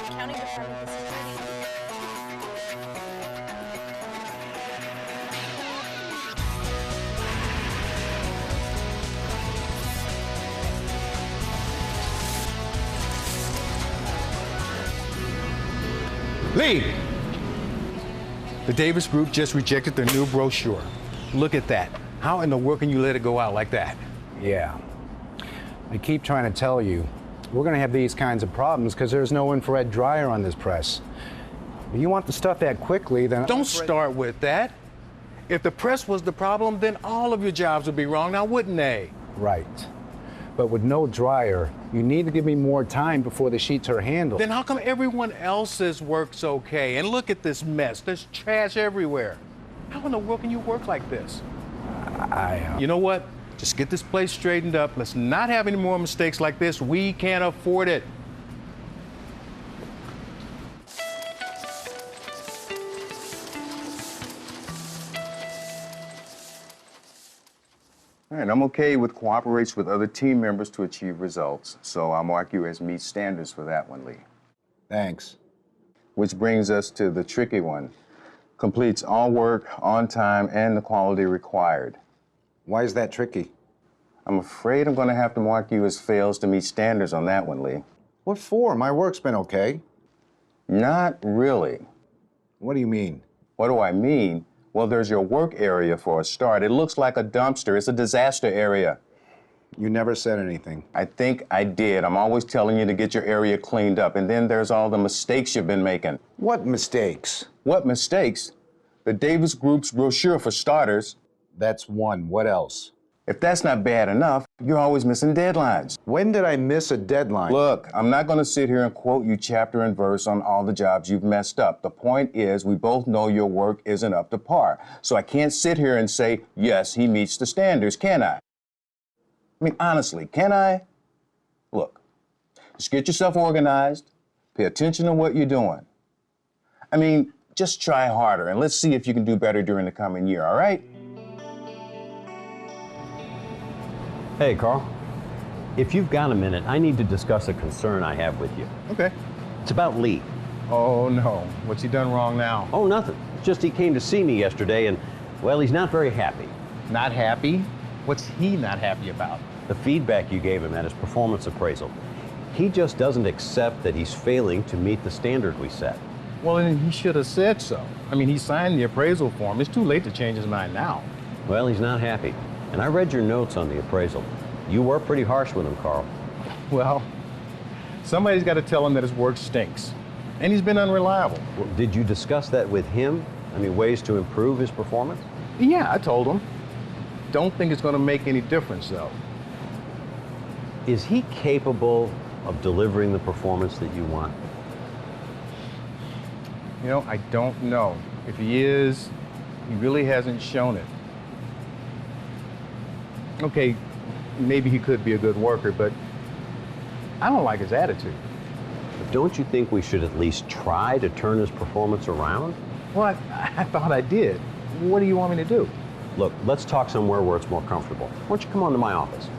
Accounting department, this is Judy. Lee! The Davis Group just rejected their new brochure. Look at that. How in the world can you let it go out like that? Yeah. I keep trying to tell you, we're going to have these kinds of problems because there's no infrared dryer on this press. If you want the stuff that quickly, then... Don't start with that. If the press was the problem, then all of your jobs would be wrong now, wouldn't they? Right. But with no dryer, you need to give me more time before the sheets are handled. Then how come everyone else's work's okay? And look at this mess. There's trash everywhere. How in the world can you work like this? You know what? Just get this place straightened up. Let's not have any more mistakes like this. We can't afford it. All right, I'm okay with cooperates with other team members to achieve results, so I'll mark you as meet standards for that one, Lee. Thanks. Which brings us to the tricky one. Completes all work on time and the quality required. Why is that tricky? I'm afraid I'm gonna have to mark you as fails to meet standards on that one, Lee. What for? My work's been okay. Not really. What do you mean? What do I mean? Well, there's your work area for a start. It looks like a dumpster. It's a disaster area. You never said anything. I think I did. I'm always telling you to get your area cleaned up. And then there's all the mistakes you've been making. What mistakes? What mistakes? The Davis Group's brochure for starters. That's one. What else? If that's not bad enough, you're always missing deadlines. When did I miss a deadline? Look, I'm not going to sit here and quote you chapter and verse on all the jobs you've messed up. The point is, we both know your work isn't up to par. So I can't sit here and say, yes, he meets the standards, can I? I mean, honestly, can I? Look, just get yourself organized, pay attention to what you're doing. I mean, just try harder, and let's see if you can do better during the coming year, all right? Hey, Carl. If you've got a minute, I need to discuss a concern I have with you. Okay. It's about Lee. Oh, no. What's he done wrong now? Oh, nothing. Just he came to see me yesterday and, well, he's not very happy. Not happy? What's he not happy about? The feedback you gave him at his performance appraisal. He just doesn't accept that he's failing to meet the standard we set. Well, then he should have said so. I mean, he signed the appraisal form. It's too late to change his mind now. Well, he's not happy. And I read your notes on the appraisal. You were pretty harsh with him, Carl. Well, somebody's got to tell him that his work stinks. And he's been unreliable. Well, did you discuss that with him? I mean, ways to improve his performance? Yeah, I told him. Don't think it's going to make any difference, though. Is he capable of delivering the performance that you want? You know, I don't know. If he is, he really hasn't shown it. Okay, maybe he could be a good worker, but I don't like his attitude. But don't you think we should at least try to turn his performance around? Well, I thought I did. What do you want me to do? Look, let's talk somewhere where it's more comfortable. Why don't you come on to my office?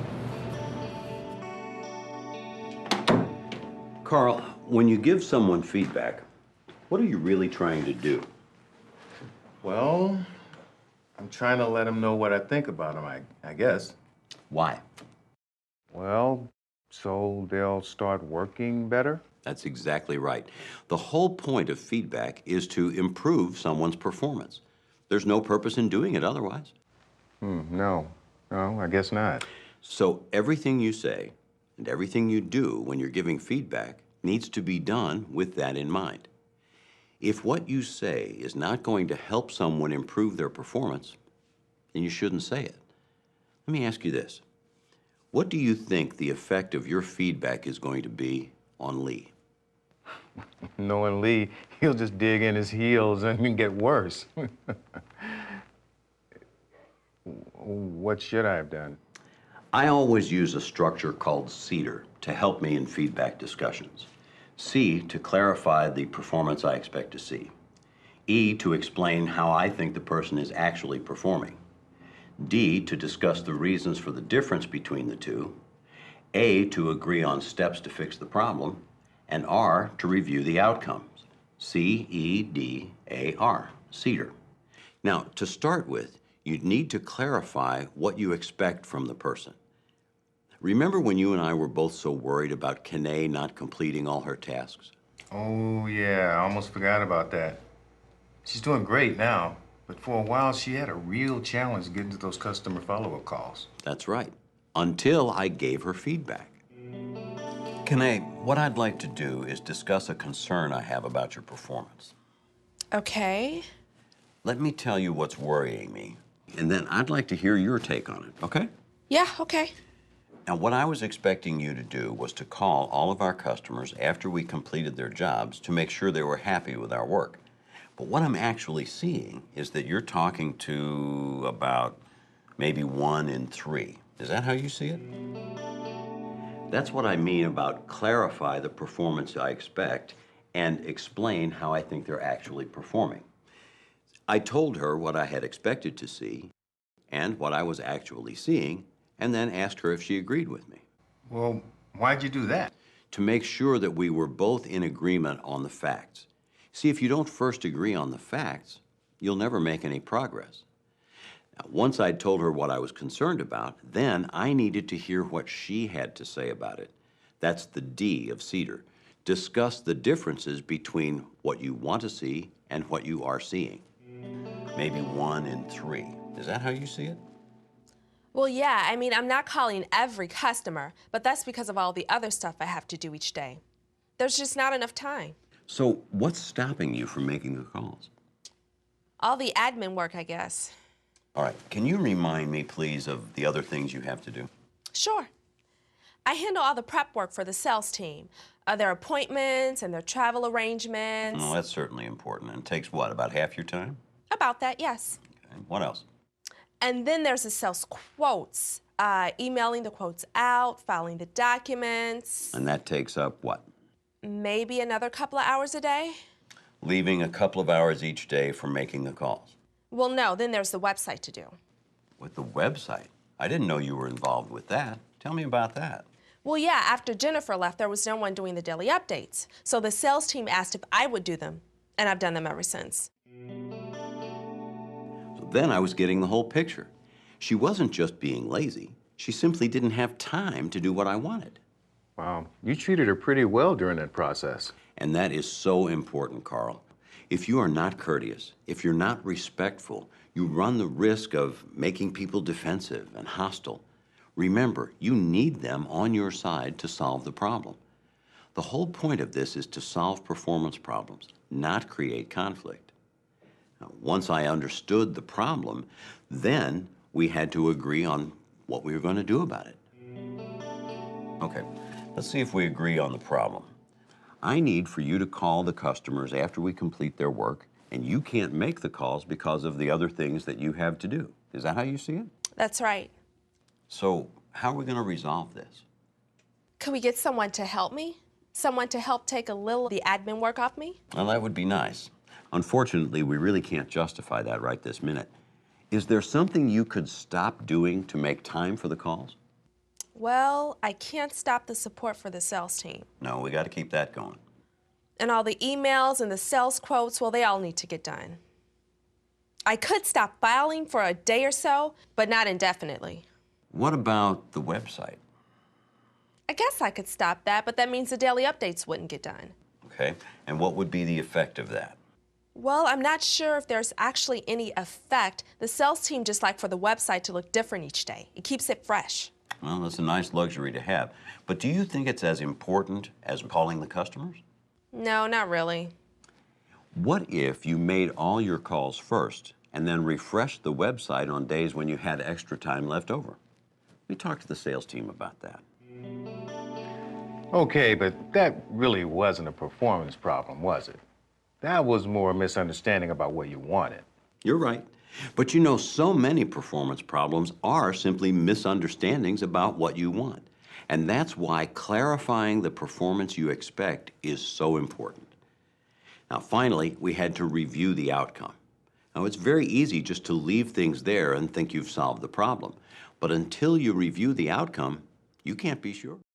Carl, when you give someone feedback, what are you really trying to do? Well, I'm trying to let him know what I think about him, I guess. Why? Well, so they'll start working better? That's exactly right. The whole point of feedback is to improve someone's performance. There's no purpose in doing it otherwise. No, I guess not. So everything you say and everything you do when you're giving feedback needs to be done with that in mind. If what you say is not going to help someone improve their performance, then you shouldn't say it. Let me ask you this. What do you think the effect of your feedback is going to be on Lee? Knowing Lee, he'll just dig in his heels and get worse. What should I have done? I always use a structure called C.E.D.A.R to help me in feedback discussions. C, to clarify the performance I expect to see. E, to explain how I think the person is actually performing. D, to discuss the reasons for the difference between the two. A, to agree on steps to fix the problem. And R, to review the outcomes. C.E.D.A.R, C.E.D.A.R. Now, to start with, you need to clarify what you expect from the person. Remember when you and I were both so worried about Kene not completing all her tasks? Oh, yeah, I almost forgot about that. She's doing great now, but for a while she had a real challenge getting to those customer follow-up calls. That's right, until I gave her feedback. Kene, what I'd like to do is discuss a concern I have about your performance. Okay. Let me tell you what's worrying me, and then I'd like to hear your take on it, okay? Yeah, okay. Now, what I was expecting you to do was to call all of our customers after we completed their jobs to make sure they were happy with our work. But what I'm actually seeing is that you're talking to about maybe 1 in 3. Is that how you see it? That's what I mean about clarify the performance I expect and explain how I think they're actually performing. I told her what I had expected to see and what I was actually seeing, and then asked her if she agreed with me. Well, why'd you do that? To make sure that we were both in agreement on the facts. See, if you don't first agree on the facts, you'll never make any progress. Now, once I'd told her what I was concerned about, then I needed to hear what she had to say about it. That's the D of C.E.D.A.R. Discuss the differences between what you want to see and what you are seeing. Maybe 1 in 3. Is that how you see it? Well, yeah, I mean, I'm not calling every customer, but that's because of all the other stuff I have to do each day. There's just not enough time. So what's stopping you from making the calls? All the admin work, I guess. All right, can you remind me, please, of the other things you have to do? Sure. I handle all the prep work for the sales team, their appointments and their travel arrangements. Well, that's certainly important. And takes what, about half your time? About that, yes. Okay. What else? And then there's the sales quotes, emailing the quotes out, filing the documents. And that takes up what? Maybe another couple of hours a day. Leaving a couple of hours each day for making the calls. Well, no, then there's the website to do. With the website? I didn't know you were involved with that. Tell me about that. Well, yeah, after Jennifer left, there was no one doing the daily updates. So the sales team asked if I would do them, and I've done them ever since. So then I was getting the whole picture. She wasn't just being lazy. She simply didn't have time to do what I wanted. Wow, you treated her pretty well during that process. And that is so important, Carl. If you are not courteous, if you're not respectful, you run the risk of making people defensive and hostile. Remember, you need them on your side to solve the problem. The whole point of this is to solve performance problems, not create conflict. Now, once I understood the problem, then we had to agree on what we were going to do about it. Okay, let's see if we agree on the problem. I need for you to call the customers after we complete their work, and you can't make the calls because of the other things that you have to do. Is that how you see it? That's right. So how are we going to resolve this? Could we get someone to help me? Someone to help take a little of the admin work off me? Well, that would be nice. Unfortunately, we really can't justify that right this minute. Is there something you could stop doing to make time for the calls? Well, I can't stop the support for the sales team. No, we got to keep that going. And all the emails and the sales quotes, well, they all need to get done. I could stop filing for a day or so, but not indefinitely. What about the website? I guess I could stop that, but that means the daily updates wouldn't get done. Okay, and what would be the effect of that? Well, I'm not sure if there's actually any effect. The sales team just like for the website to look different each day. It keeps it fresh. Well, that's a nice luxury to have. But do you think it's as important as calling the customers? No, not really. What if you made all your calls first and then refreshed the website on days when you had extra time left over? We talked to the sales team about that. Okay, but that really wasn't a performance problem, was it? That was more a misunderstanding about what you wanted. You're right. But you know, so many performance problems are simply misunderstandings about what you want. And that's why clarifying the performance you expect is so important. Now, finally, we had to review the outcome. Now, it's very easy just to leave things there and think you've solved the problem. But until you review the outcome, you can't be sure.